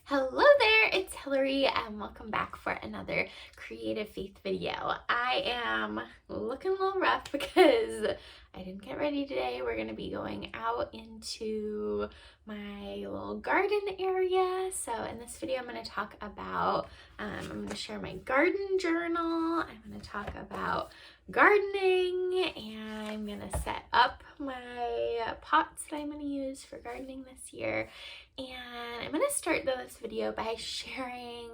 Hello there, it's Hillary and welcome back for another Creative Faith video. I am looking a little rough because I didn't get ready today. We're going to be going out into my little garden area. So in this video I'm going to talk about, I'm going to share my garden journal. I'm going to talk about gardening, and I'm going to set up my pots that I'm going to use for gardening this year. And I'm going to start this video by sharing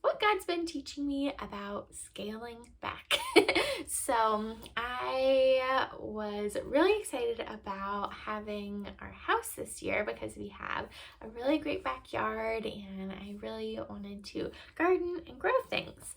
what God's been teaching me about scaling back. So I was really excited about having our house this year because we have a really great backyard and I really wanted to garden and grow things.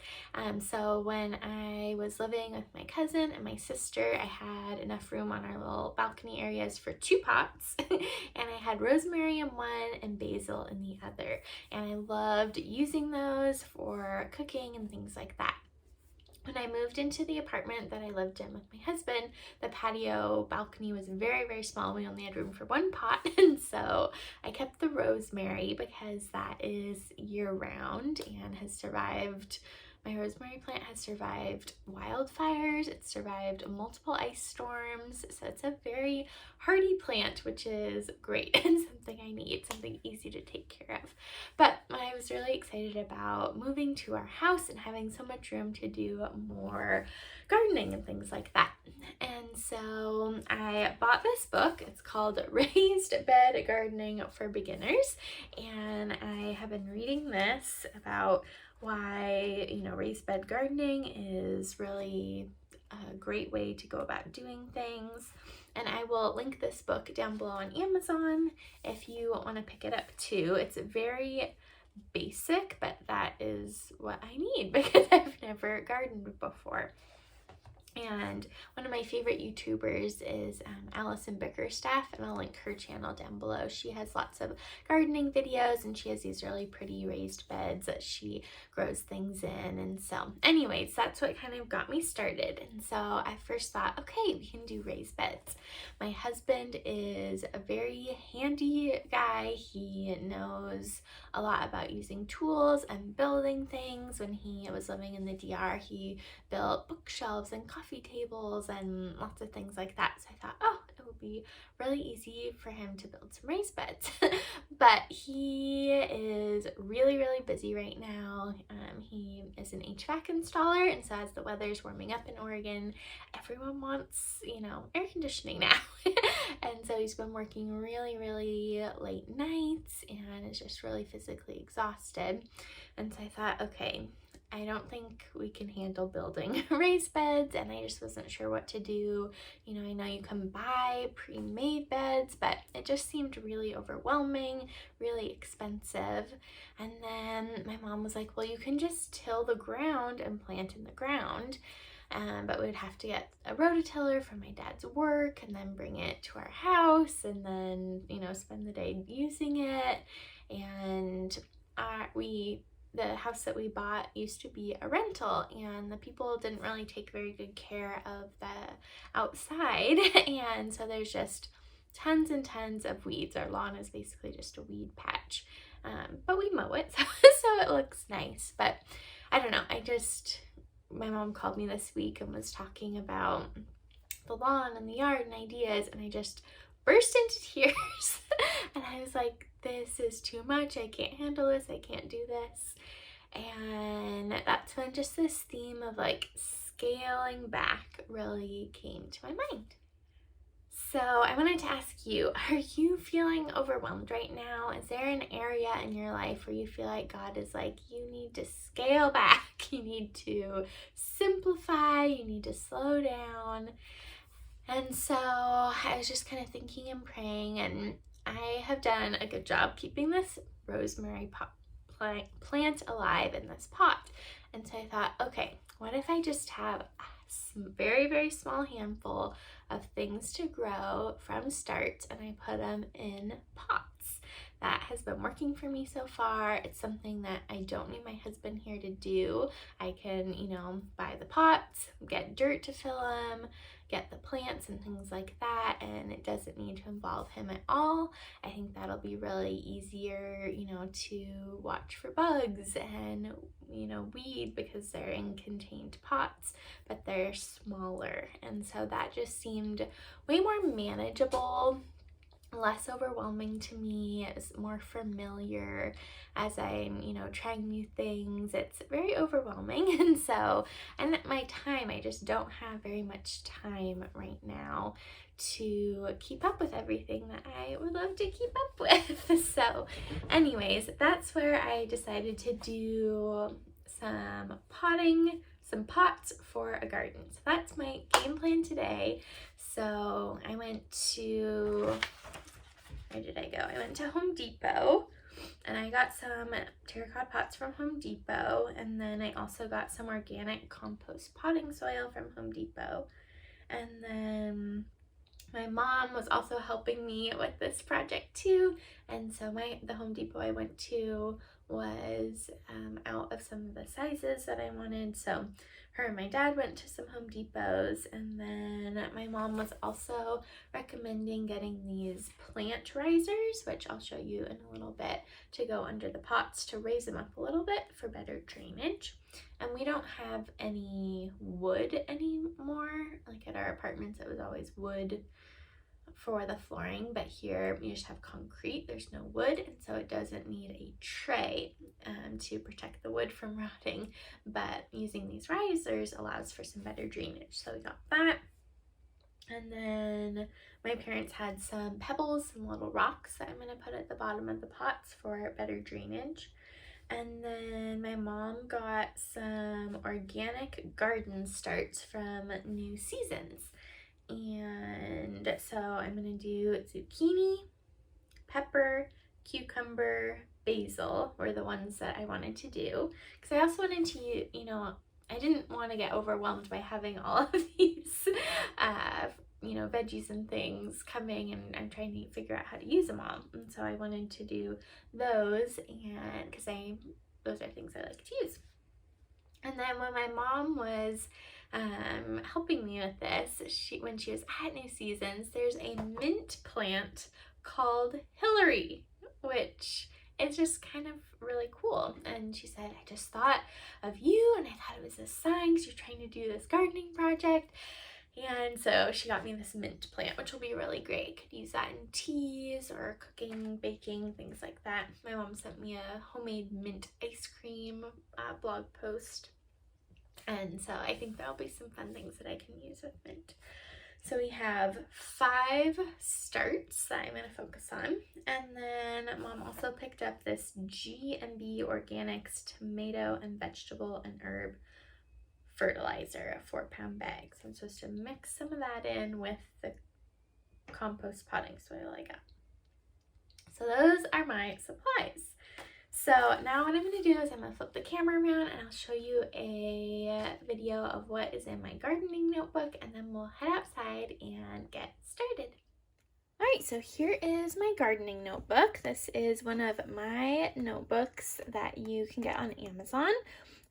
So when I was living with my cousin and my sister, I had enough room on our little balcony areas for 2 pots and I had rosemary in one and basil in the other, and I loved using those for cooking and things like that. When I moved into the apartment that I lived in with my husband, the patio balcony was very, very small. We only had room for 1 pot, and so I kept the rosemary because that is year-round and has survived. My rosemary plant has survived wildfires, it's survived multiple ice storms, so it's a very hardy plant, which is great and something I need, something easy to take care of. But I was really excited about moving to our house and having so much room to do more gardening and things like that. And so I bought this book. It's called Raised Bed Gardening for Beginners, and I have been reading this about why, raised bed gardening is really a great way to go about doing things. And I will link this book down below on Amazon if you want to pick it up too. It's very basic, but that is what I need because I've never gardened before. And one of my favorite YouTubers is Allison Bickerstaff, and I'll link her channel down below. She has lots of gardening videos and she has these really pretty raised beds that she grows things in. And so anyways, that's what kind of got me started. And so I first thought, okay, we can do raised beds. My husband is a very handy guy. He knows a lot about using tools and building things. When he was living in the DR, he built bookshelves and coffee tables and lots of things like that. So I thought, oh, it would be really easy for him to build some raised beds. But he is really, really busy right now. He is an HVAC installer, and so as the weather's warming up in Oregon, everyone wants, air conditioning now. And so he's been working really, really late nights and is just really physically exhausted. And so I thought, okay, I don't think we can handle building raised beds, and I just wasn't sure what to do. I know you can buy pre-made beds, but it just seemed really overwhelming, really expensive. And then my mom was like, well, you can just till the ground and plant in the ground. But we'd have to get a rototiller from my dad's work and then bring it to our house and then, spend the day using it. And the house that we bought used to be a rental, and the people didn't really take very good care of the outside, and so there's just tons and tons of weeds. Our lawn is basically just a weed patch, but we mow it, so it looks nice. But I don't know, my mom called me this week and was talking about the lawn and the yard and ideas, and I just burst into tears. And I was like, this is too much. I can't handle this. I can't do this. And that's when just this theme of scaling back really came to my mind. So I wanted to ask you, are you feeling overwhelmed right now? Is there an area in your life where you feel like God is like, you need to scale back, you need to simplify, you need to slow down? And so I was just kind of thinking and praying, and I have done a good job keeping this rosemary plant alive in this pot. And so I thought, okay, what if I just have a very, very small handful of things to grow from start and I put them in pots? that has been working for me so far. It's something that I don't need my husband here to do. I can, you know, buy the pots, get dirt to fill them, get the plants and things like that, and it doesn't need to involve him at all. I think that'll be really easier, you know, to watch for bugs and, you know, weed because they're in contained pots, but they're smaller. And so that just seemed way more manageable, less overwhelming to me. It's more familiar as I'm, you know, trying new things. It's very overwhelming. And so, and at my time, I just don't have very much time right now to keep up with everything that I would love to keep up with. So anyways, that's where I decided to do some potting, some pots for a garden. So that's my game plan today. So I went to, where did I go? I went to Home Depot and I got some terracotta pots from Home Depot, and then I also got some organic compost potting soil from Home Depot. And then my mom was also helping me with this project too, and so the Home Depot I went to was out of some of the sizes that I wanted. So her and my dad went to some Home Depots, and then my mom was also recommending getting these plant risers, which I'll show you in a little bit, to go under the pots to raise them up a little bit for better drainage. And we don't have any wood anymore. Like at our apartments, it was always wood for the flooring, but here we just have concrete. There's no wood, and so it doesn't need a tray to protect the wood from rotting, but using these risers allows for some better drainage. So we got that. And then my parents had some pebbles and little rocks that I'm going to put at the bottom of the pots for better drainage. And then my mom got some organic garden starts from New Seasons. And so I'm going to do zucchini, pepper, cucumber, basil were the ones that I wanted to do. Because I also wanted to, you know, I didn't want to get overwhelmed by having all of these, you know, veggies and things coming, and I'm trying to figure out how to use them all. And so I wanted to do those, and because those are things I like to use. And then when my mom was helping me with this, when she was at New Seasons, there's a mint plant called Hillary, which is just kind of really cool. And she said, I just thought of you, and I thought it was a sign because you're trying to do this gardening project. And so she got me this mint plant, which will be really great. Could use that in teas or cooking, baking, things like that. My mom sent me a homemade mint ice cream blog post. And so I think there'll be some fun things that I can use with mint. So we have 5 starts that I'm going to focus on. And then mom also picked up this G&B Organics tomato and vegetable and herb fertilizer, a 4-pound bag. So I'm supposed to mix some of that in with the compost potting soil I got. So those are my supplies. So now what I'm going to do is I'm going to flip the camera around and I'll show you a video of what is in my gardening notebook, and then we'll head outside and get started. Alright, so here is my gardening notebook. This is one of my notebooks that you can get on Amazon,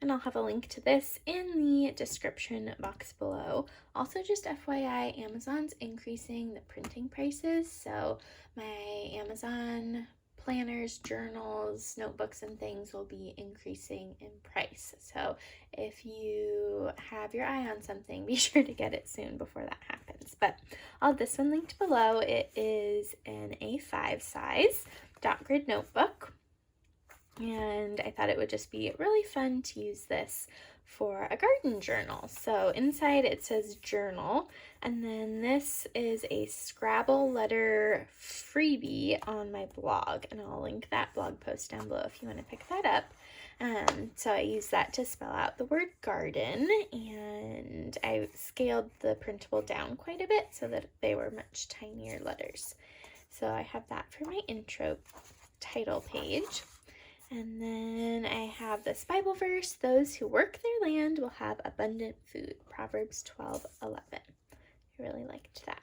and I'll have a link to this in the description box below. Also, just FYI, Amazon's increasing the printing prices, so my Amazon planners, journals, notebooks, and things will be increasing in price. So if you have your eye on something, be sure to get it soon before that happens. But I'll have this one linked below. It is an A5 size dot grid notebook, and I thought it would just be really fun to use this for a garden journal. So inside it says journal, and then this is a Scrabble letter freebie on my blog, and I'll link that blog post down below if you want to pick that up. So I use that to spell out the word garden, and I scaled the printable down quite a bit so that they were much tinier letters. So I have that for my intro title page. And then I have this Bible verse, those who work their land will have abundant food, Proverbs 12:11. I really liked that.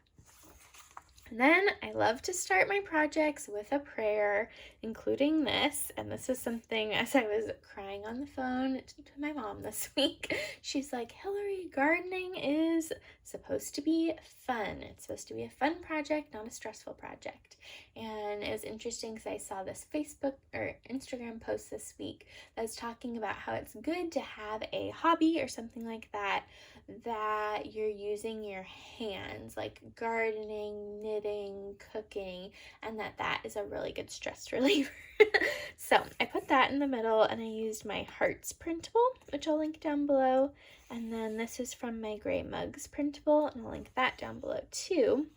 And then I love to start my projects with a prayer, including this. And this is something, as I was crying on the phone to my mom this week, she's like, Hillary, gardening is supposed to be fun. It's supposed to be a fun project, not a stressful project. And it was interesting because I saw this Facebook or Instagram post this week that was talking about how it's good to have a hobby or something like that you're using your hands, like gardening, knitting, cooking, and that is a really good stress reliever. So I put that in the middle, and I used my Hearts printable, which I'll link down below, and then this is from my Gray Mugs printable, and I'll link that down below too.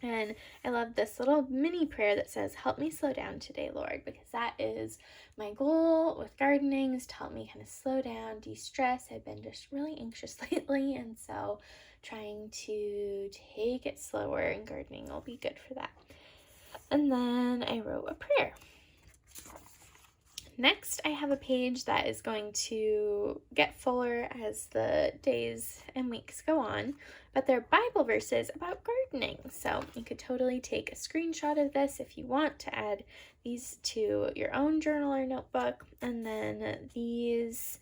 And I love this little mini prayer that says, help me slow down today, Lord, because that is my goal with gardening, is to help me kind of slow down, de-stress. I've been just really anxious lately, and so trying to take it slower, and gardening will be good for that. And then I wrote a prayer. Next, I have a page that is going to get fuller as the days and weeks go on, but they're Bible verses about gardening. So you could totally take a screenshot of this if you want to add these to your own journal or notebook. And then these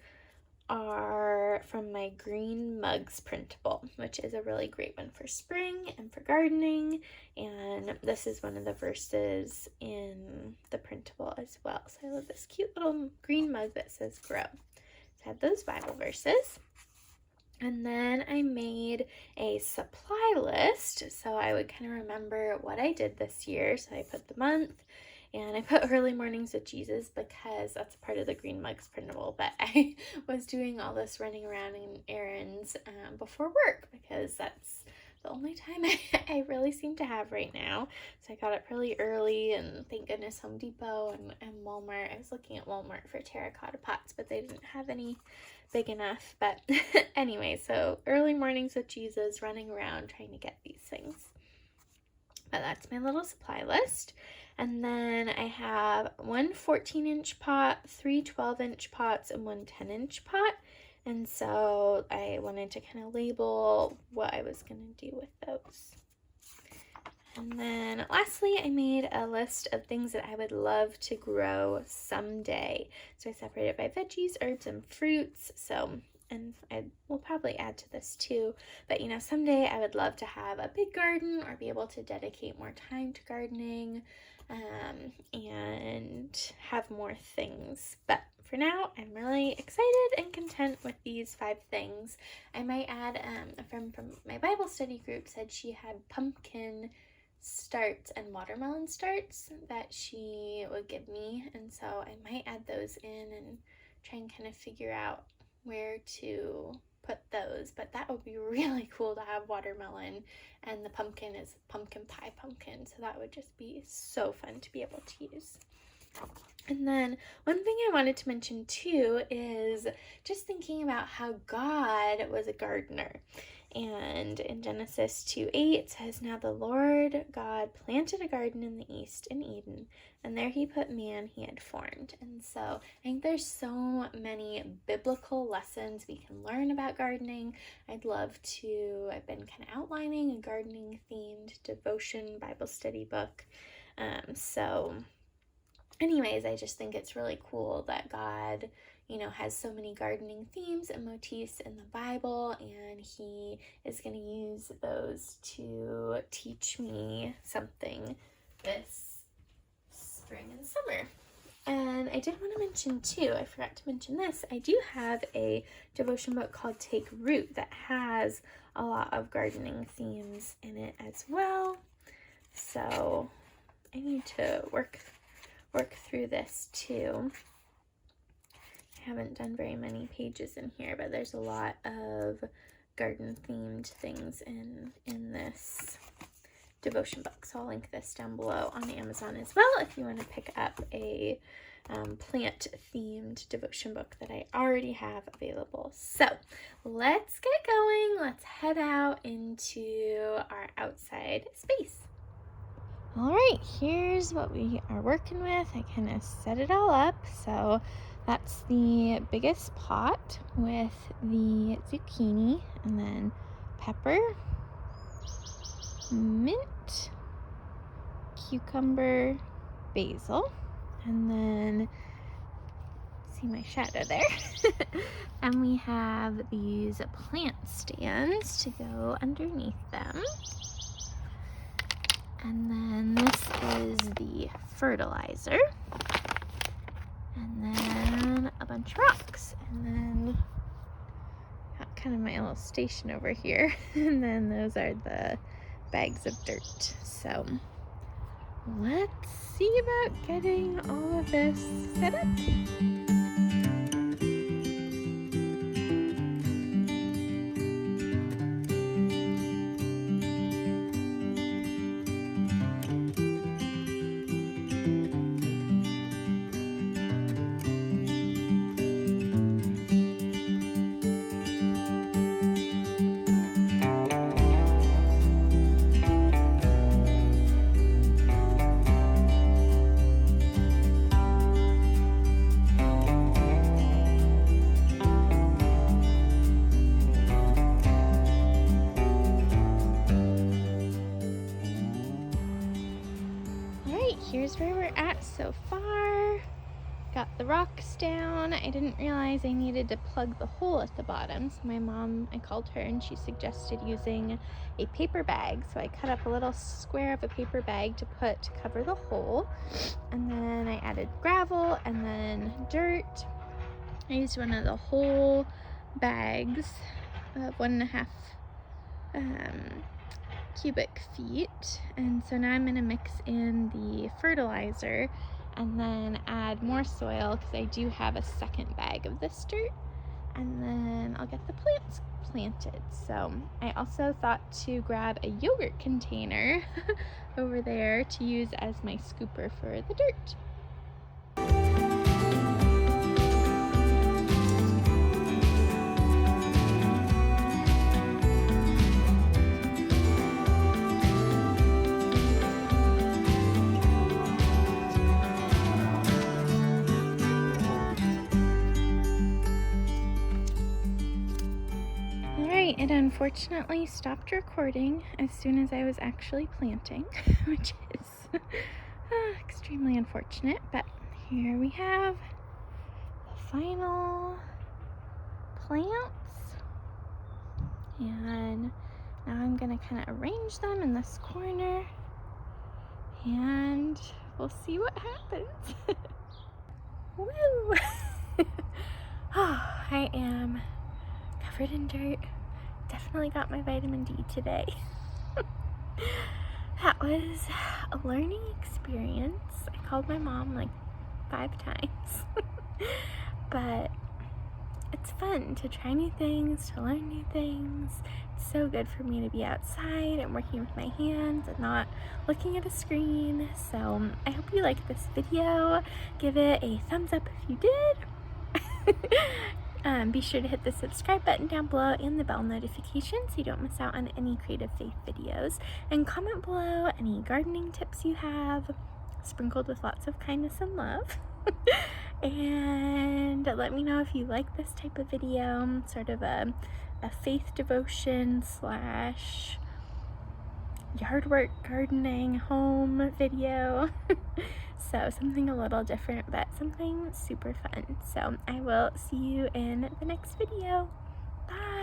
are from my Green Mugs printable, which is a really great one for spring and for gardening. And this is one of the verses in the printable as well. So I love this cute little green mug that says grow. So I have those Bible verses. And then I made a supply list, so I would kind of remember what I did this year. So I put the month, and I put early mornings with Jesus because that's part of the Green Mugs printable, but I was doing all this running around in errands before work because that's the only time I really seem to have right now. So I got up really early, and thank goodness Home Depot and Walmart. I was looking at Walmart for terracotta pots, but they didn't have any big enough. But anyway, so early mornings with Jesus, running around trying to get these things. But that's my little supply list. And then I have one 14-inch pot, 3 12-inch pots, and one 10-inch pot. And so I wanted to kind of label what I was going to do with those. And then lastly, I made a list of things that I would love to grow someday. So I separated by veggies, herbs, and fruits. And I will probably add to this too, but you know, someday I would love to have a big garden or be able to dedicate more time to gardening and have more things. But for now, I'm really excited and content with these 5 things. I might add, a friend from my Bible study group said she had pumpkin starts and watermelon starts that she would give me, and so I might add those in and try and kind of figure out where to put those. But that would be really cool to have watermelon, and the pumpkin is pumpkin pie pumpkin, so that would just be so fun to be able to use. And then one thing I wanted to mention too is just thinking about how God was a gardener. And in Genesis 2:8 it says, now the Lord God planted a garden in the east in Eden, and there he put man he had formed. And so I think there's so many biblical lessons we can learn about gardening. I've been kind of outlining a gardening themed devotion Bible study book. So anyways, I just think it's really cool that God, you know, has so many gardening themes and motifs in the Bible, and he is going to use those to teach me something this spring and summer. And I did want to mention too, I forgot to mention this, I do have a devotion book called Take Root that has a lot of gardening themes in it as well. So I need to work through this too. I haven't done very many pages in here, but there's a lot of garden themed things in this devotion book. So I'll link this down below on Amazon as well if you want to pick up a plant themed devotion book that I already have available. So let's get going. Let's head out into our outside space. All right, here's what we are working with. I kind of set it all up. So that's the biggest pot with the zucchini, and then pepper, mint, cucumber, basil, and then see my shadow there. And we have these plant stands to go underneath them. And then this is the fertilizer. And then a bunch of rocks. And then got kind of my little station over here. And then those are the bags of dirt. So let's see about getting all of this set up. Here's where we're at so far. Got the rocks down. I didn't realize I needed to plug the hole at the bottom, so my mom, I called her and she suggested using a paper bag. So I cut up a little square of a paper bag to cover the hole, and then I added gravel and then dirt. I used one of the whole bags of 1.5 cubic feet, and so now I'm going to mix in the fertilizer and then add more soil because I do have a second bag of this dirt, and then I'll get the plants planted. So I also thought to grab a yogurt container over there to use as my scooper for the dirt. It unfortunately stopped recording as soon as I was actually planting, which is extremely unfortunate, but here we have the final plants, and now I'm going to kind of arrange them in this corner, and we'll see what happens. Woo! Oh, I am covered in dirt. Definitely got my vitamin D today. That was a learning experience. I called my mom like 5 times. But it's fun to try new things, to learn new things. It's so good for me to be outside and working with my hands and not looking at a screen. So I hope you liked this video. Give it a thumbs up if you did. Be sure to hit the subscribe button down below and the bell notification so you don't miss out on any Creative Faith videos. And comment below any gardening tips you have, sprinkled with lots of kindness and love. And let me know if you like this type of video, sort of a faith devotion / yard work, gardening, home video. So something a little different, but something super fun. So I will see you in the next video. Bye!